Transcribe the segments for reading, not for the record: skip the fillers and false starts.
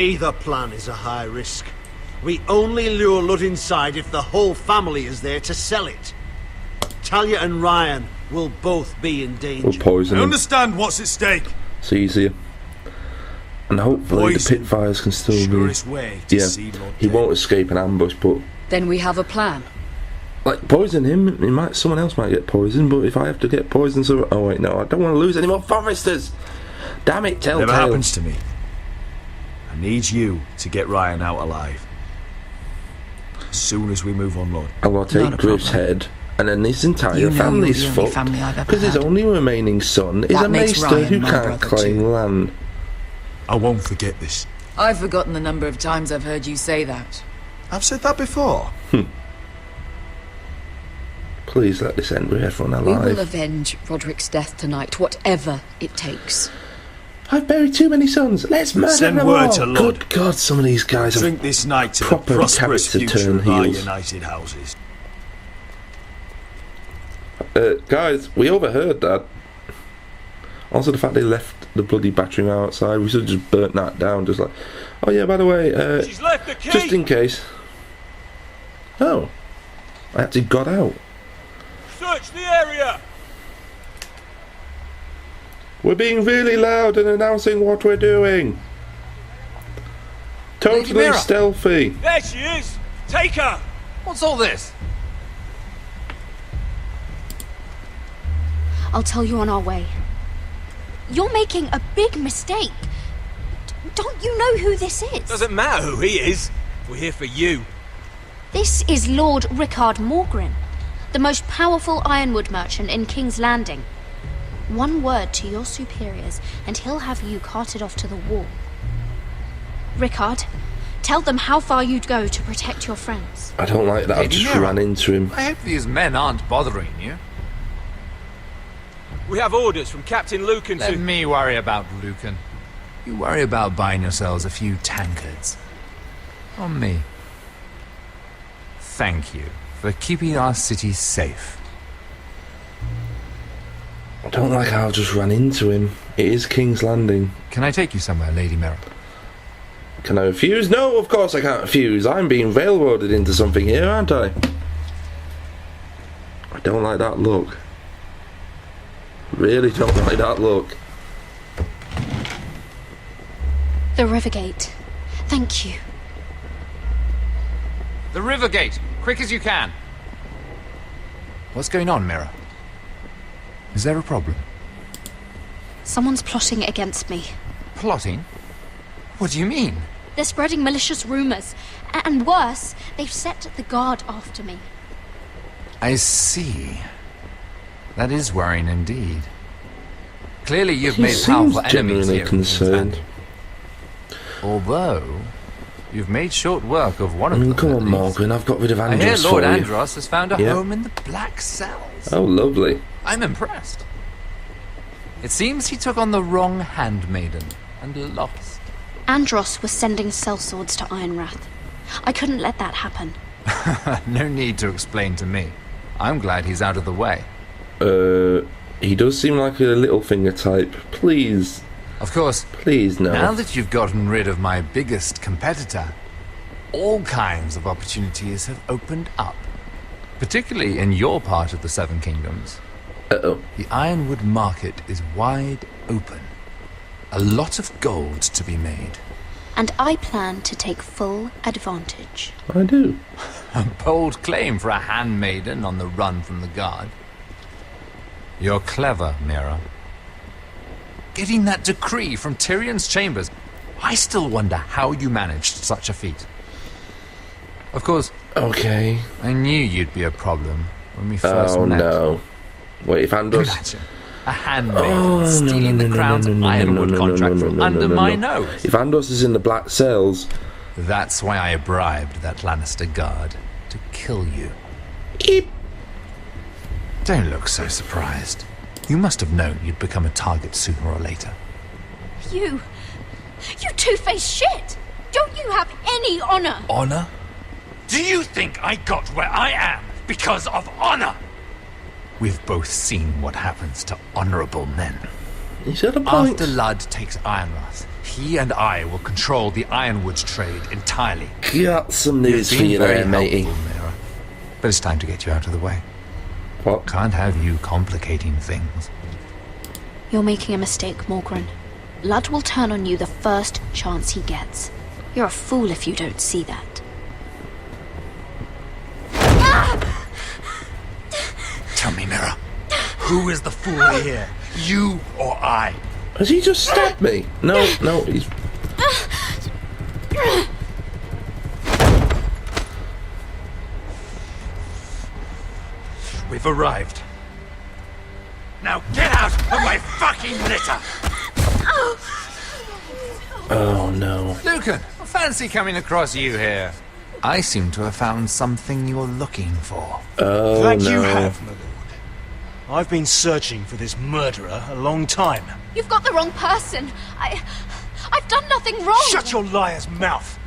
Either plan is a high risk. We only lure Lud inside if the whole family is there to sell it. Talia and Ryan will both be in danger. We'll poison I him. understand what's at stake. It's easier. And hopefully the pit fires can still be... Way to Yeah, see Lord he dead. won't escape an ambush, but... Then we have a plan. Like, poison him, someone else might get poisoned, but if I have to get poisoned, so... Oh wait, no, I don't want to lose any more Foresters! Damn it, Telltale! Whatever happens to me, I need you to get Ryan out alive. As soon as we move on, Lord. I'm gonna take Not a Griff's problem. head, and then this entire You know family's you're the only fucked. family I've ever Because his had. only remaining son is That a makes maester Ryan who my can't brother claim too. land. I won't forget this. I've forgotten the number of times I've heard you say that. I've said that before. Please let this end with everyone We will alive. avenge Roderick's death tonight, whatever it takes. I've buried too many sons. Let's murder Send them word all. to Lud. Good God, some of these guys have... Drink this night to the proper prosperous character future turn of our heels. united houses. Guys, we overheard that. Also, the fact they left the bloody battery outside, we should have just burnt that down. Just like, oh yeah, by the way, She's left the key. just in case. Oh, I actually got out. Search the area. We're being really loud and announcing what we're doing. Totally Mira. stealthy. There she is. Take her. What's all this? I'll tell you on our way. You're making a big mistake. Don't you know who this is? Doesn't matter who he is. We're here for you. This is Lord Rickard Morgren, the most powerful ironwood merchant in King's Landing. One word to your superiors, and he'll have you carted off to the wall. Rickard, tell them how far you'd go to protect your friends. I don't like that. I've Lady just Mira. ran into him. I hope these men aren't bothering you. We have orders from Captain Lucan Let to... me worry about Lucan. You worry about buying yourselves a few tankards. On me. Thank you for keeping our city safe. I don't like how I just ran into him. It is King's Landing. Can I take you somewhere, Lady Mira? Can I refuse? No, of course I can't refuse. I'm being railroaded into something here, aren't I? I don't like that look. Really don't like that look. The Rivergate. Thank you. The river gate! Quick as you can! What's going on, Mira? Is there a problem? Someone's plotting against me. Plotting? What do you mean? They're spreading malicious rumors. And worse, they've set the guard after me. I see. That is worrying indeed. Clearly you've He made seems powerful enemies genuinely here in King's concerned. Landing. Although, you've made short work of one I of mean, them. come at on, least. Morgan. I've got rid of I hear Andros Lord for you. Andros has found a Yeah. home in the Black Cells. Oh, lovely. I'm impressed. It seems he took on the wrong handmaiden and lost. Andros was sending sellswords to Ironrath. I couldn't let that happen. No need to explain to me. I'm glad he's out of the way. He does seem like a Littlefinger type. Please, Of course, please no. now that you've gotten rid of my biggest competitor, all kinds of opportunities have opened up. Particularly in your part of the Seven Kingdoms. Uh-oh. The Ironwood market is wide open. A lot of gold to be made. And I plan to take full advantage. I do. A bold claim for a handmaiden on the run from the guard. You're clever, Mira. Getting that decree from Tyrion's chambers, I still wonder how you managed such a feat. Of course, Okay. I knew you'd be a problem when we first Oh met. no. Wait, if Andros... Imagine a handmaiden stealing the crown's Ironwood contract from under my nose. If Andros is in the Black Cells... That's why I bribed that Lannister guard to kill you. Eep. Don't look so surprised. You must have known you'd become a target sooner or later. You two-faced shit! Don't you have any honor? Honor? Do you think I got where I am because of honor? We've both seen what happens to honorable men. He's got a point. After Lud takes Ironrath, He and I will control the ironwood trade entirely. Got some news for you there, matey. Mira. But it's time to get you out of the way. What? Can't have you complicating things. You're making a mistake, Morgren. Ludd will turn on you the first chance he gets. You're a fool if you don't see that. Tell me, Mira, who is the fool here? You or I? Has he just stabbed me? No, he's... We've arrived. Now get out of my fucking litter! Oh no. Lucan, fancy coming across you here. I seem to have found something you're looking for. Oh That no. you have, my lord. I've been searching for this murderer a long time. You've got the wrong person. I've done nothing wrong. Shut your liar's mouth!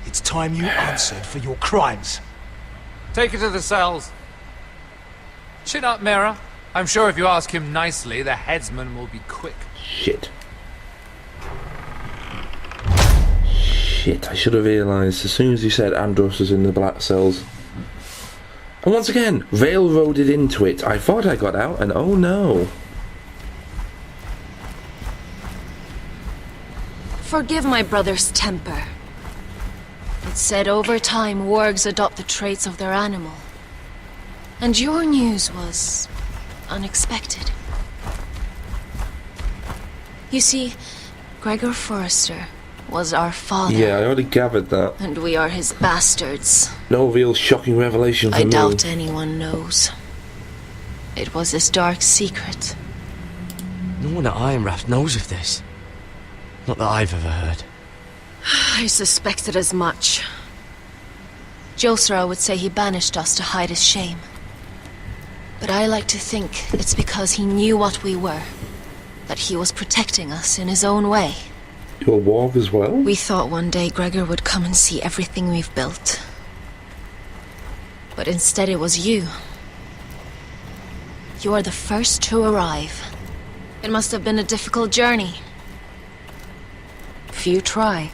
It's time you answered for your crimes. Take her to the cells. Chin up, Mira. I'm sure if you ask him nicely, the headsman will be quick. Shit, I should have realised as soon as he said Andros was in the black cells. And once again, railroaded into it. I thought I got out, and oh no. Forgive my brother's temper. It's said over time wargs adopt the traits of their animal. And your news was unexpected. You see, Gregor Forrester was our father. Yeah, I already gathered that. And we are his bastards. No real shocking revelation for I me. doubt anyone knows. It was his dark secret. No one at Ironraft knows of this. Not that I've ever heard. I suspected as much. Josra would say he banished us to hide his shame. But I like to think it's because he knew what we were. That he was protecting us in his own way. You're a warg as well? We thought one day Gregor would come and see everything we've built. But instead it was you. You are the first to arrive. It must have been a difficult journey. Few try,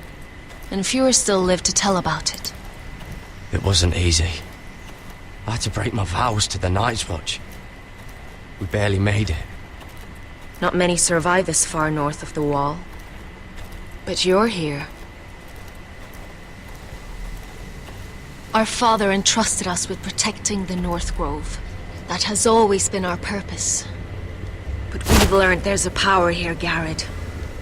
and fewer still live to tell about it. It wasn't easy. I had to break my vows to the Night's Watch. We barely made it. Not many survive this far north of the Wall. But you're here. Our father entrusted us with protecting the North Grove. That has always been our purpose. But we've learned there's a power here, Garrett.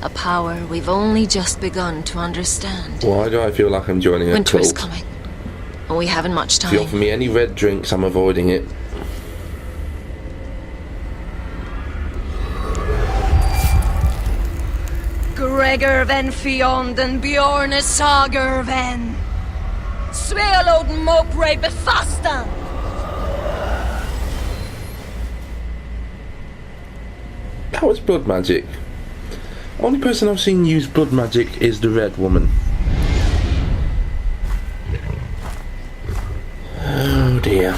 A power we've only just begun to understand. Why do I feel like I'm joining a Winter is cult? coming, and we haven't much If you time. offer me any red drinks, I'm avoiding it. Gregor ven Fionden Bjorne Sager ven Svealoden Mopre befastan. That was blood magic. Only person I've seen use blood magic is the red woman. Oh dear.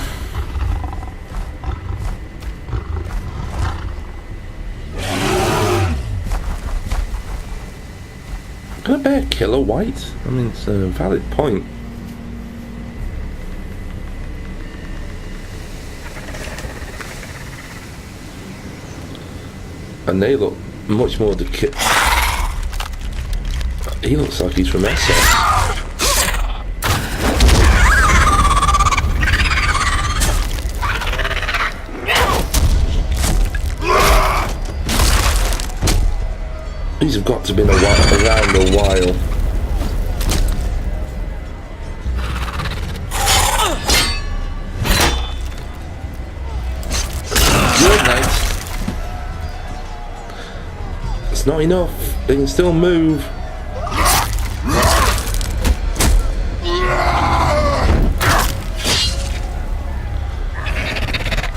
Can a bear kill a white? I mean, it's a valid point. And they look much more he looks like he's from Essex. These have got to be around a while. Good night. It's not enough. They can still move.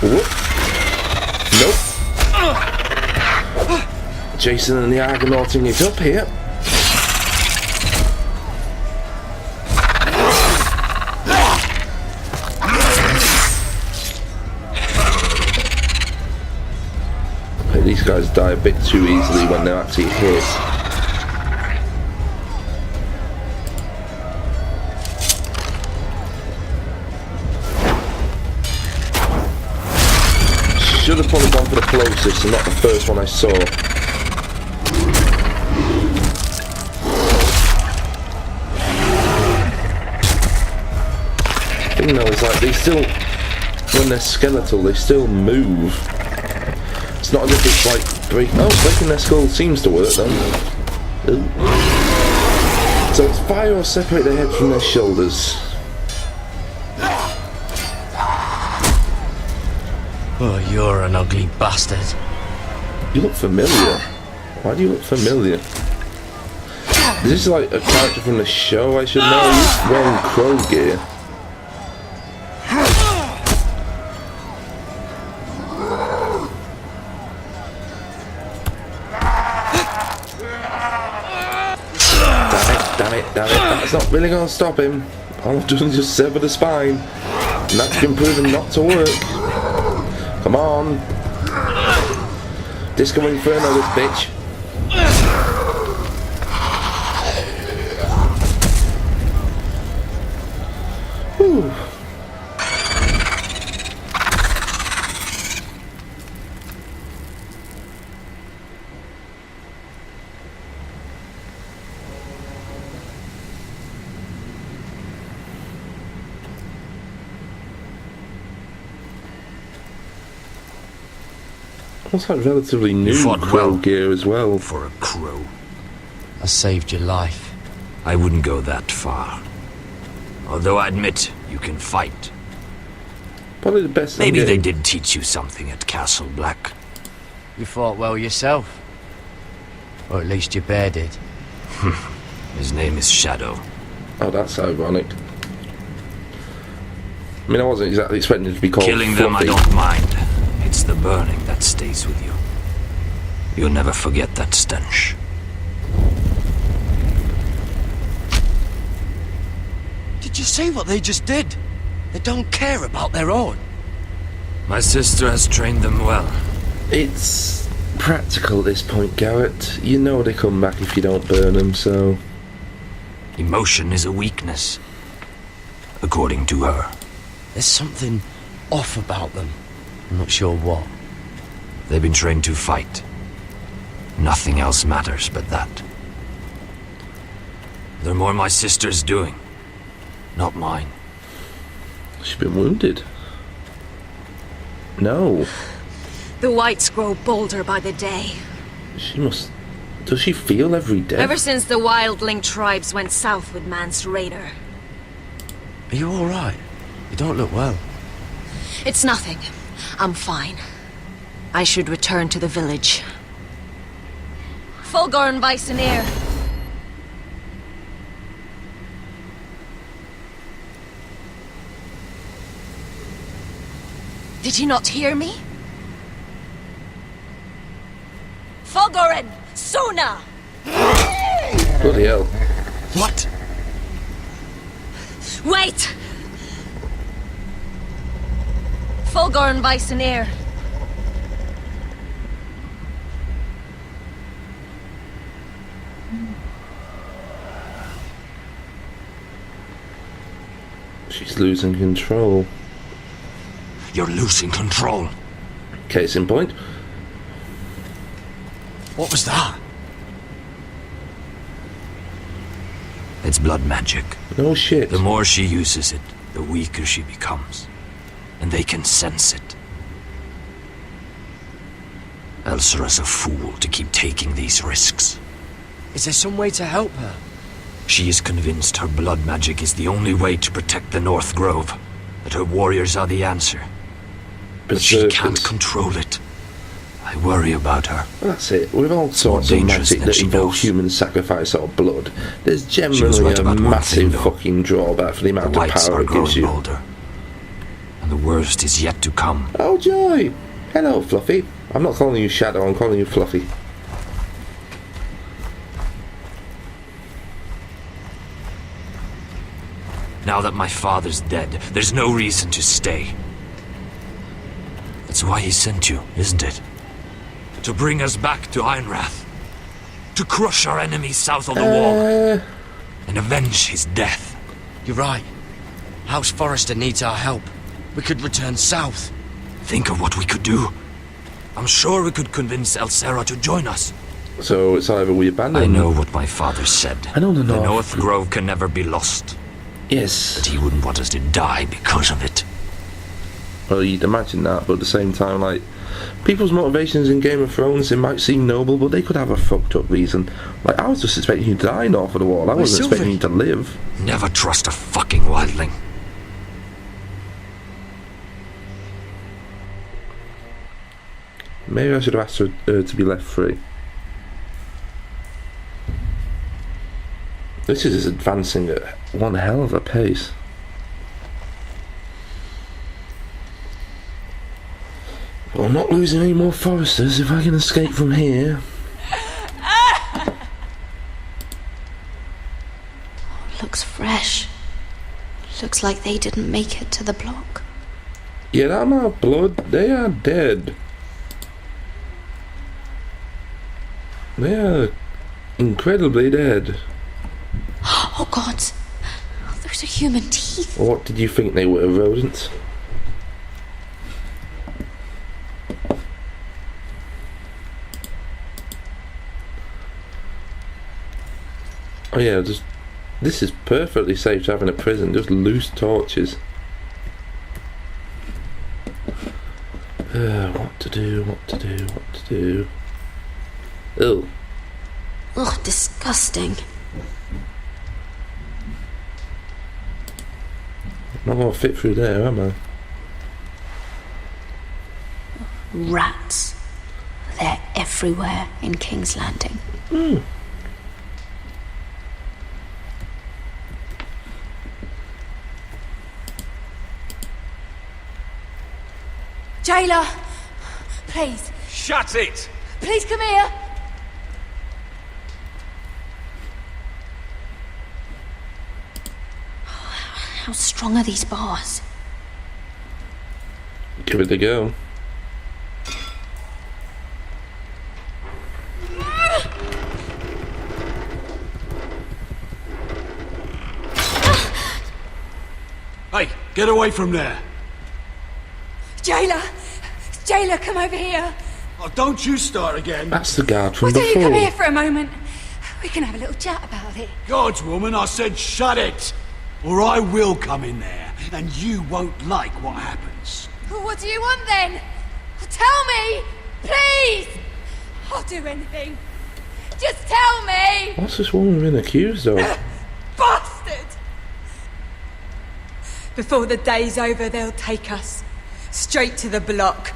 Whoop. Nope. Jason and the Argonauting it up here. These guys die a bit too easily when they're actually hit. should have probably gone for the closest and not the first one I saw. The thing though is like they still, when they're skeletal, they still move. It's not as if it's like breaking their skull seems to work then. Ooh. So it's fire or separate their head from their shoulders. Oh, you're an ugly bastard. You look familiar. Why do you look familiar? Is this like a character from the show I should know? He's wearing crow gear. Damn it. That's not really going to stop him. All I've done is just sever the spine. And that's been proven not to work. Come on. Disco Inferno, this bitch. Whew. What's like relatively new crow gear as well? For a crow. I saved your life. I wouldn't go that far. Although I admit, you can fight. Probably the best. Maybe they did teach you something at Castle Black. You fought well yourself. Or at least your bear did. His name is Shadow. Oh, that's ironic. I mean, I wasn't exactly expecting it to be called Killing them, I don't mind. It's the burning that stays with you. You'll never forget that stench. Did you see what they just did? They don't care about their own. My sister has trained them well. It's practical at this point, Garrett. You know they come back if you don't burn them, so... Emotion is a weakness. According to her. There's something off about them. I'm not sure what. They've been trained to fight. Nothing else matters but that. They're more my sister's doing, not mine. She's been wounded. No. The whites grow bolder by the day. She must... Does she feel every day? Ever since the wildling tribes went south with Mance Rayder. Are you alright? You don't look well. It's nothing. I'm fine. I should return to the village. Fulgor and Vysenir. Did you not hear me? Fulgorin! Suna! Bloody hell. What? Wait! Fulgor and Vysenir. She's losing control. You're losing control. Case in point. What was that? It's blood magic. No shit. The more she uses it, the weaker she becomes. And they can sense it. Elsera's a fool to keep taking these risks. Is there some way to help her? She is convinced her blood magic is the only way to protect the North Grove. That her warriors are the answer. But she can't control it. I worry about her. Well, that's it. With all sorts of magic that involve human sacrifice or blood, there's generally a massive fucking drawback for the amount of power it gives you. Older. And the worst is yet to come. Oh, joy! Hello, Fluffy. I'm not calling you Shadow, I'm calling you Fluffy. Now that my father's dead, there's no reason to stay. That's why he sent you, isn't it? To bring us back to Ironrath. To crush our enemies south of the wall. And avenge his death. You're right. House Forrester needs our help. We could return south. Think of what we could do. I'm sure we could convince El Serra to join us. So it's either we abandon... I know what my father said. I know the North Grove can never be lost. Yes. But he wouldn't want us to die because of it. Well, you'd imagine that, but at the same time, like, people's motivations in Game of Thrones, it might seem noble, but they could have a fucked up reason. Like, I was just expecting you to die north of the wall. I wasn't expecting you to live. Never trust a fucking wildling. Maybe I should have asked her to be left free. This is advancing at one hell of a pace. Well, I'm not losing any more foresters if I can escape from here. Looks fresh. Looks like they didn't make it to the block. Yeah, that amount of blood, they are dead. They are incredibly dead. Oh God! Those are human teeth. What did you think they were, rodents? Oh yeah, this is perfectly safe to have in a prison, just loose torches. What to do. Ew. Oh, disgusting. Not gonna fit through there, am I? Rats. They're everywhere in King's Landing. Jailer! Please. Shut it! Please come here! How strong are these bars? Give it a go. Hey, get away from there! Jailer! Jailer, come over here! Oh, don't you start again! That's the guard from Why don't you before. come here for a moment? We can have a little chat about it. God's woman, I said shut it! Or I will come in there, and you won't like what happens. Well, what do you want then? Tell me! Please! I'll do anything. Just tell me! What's this woman been accused of? Bastard! Before the day's over, they'll take us. Straight to the block.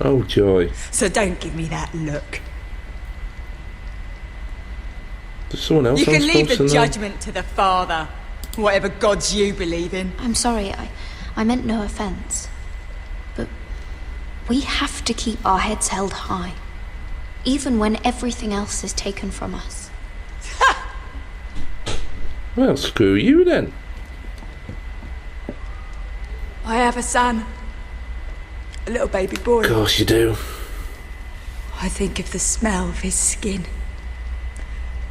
Oh joy. So don't give me that look. There's someone else You I'm can leave supposed the to know? judgment to the Father. Whatever gods you believe in. I'm sorry, I meant no offense. But we have to keep our heads held high. Even when everything else is taken from us. Well, screw you then. I have a son. A little baby boy. Of course you do. I think of the smell of his skin.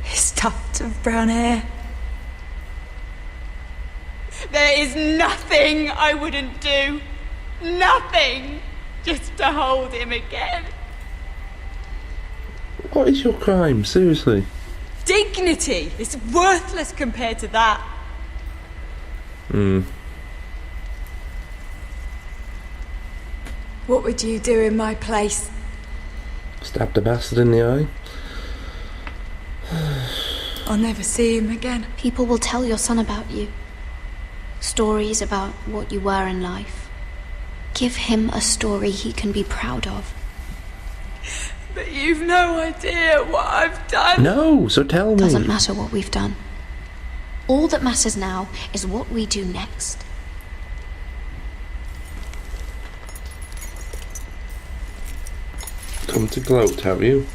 His tuft of brown hair. There is nothing I wouldn't do. Nothing. Just to hold him again. What is your crime? Seriously? Dignity is worthless compared to that. What would you do in my place? Stab the bastard in the eye? I'll never see him again. People will tell your son about you. Stories about what you were in life. Give him a story he can be proud of. But you've no idea what I've done. No, so tell me. Doesn't matter what we've done. All that matters now is what we do next. Come to gloat, have you?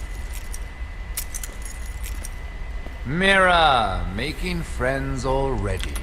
Mira, making friends already,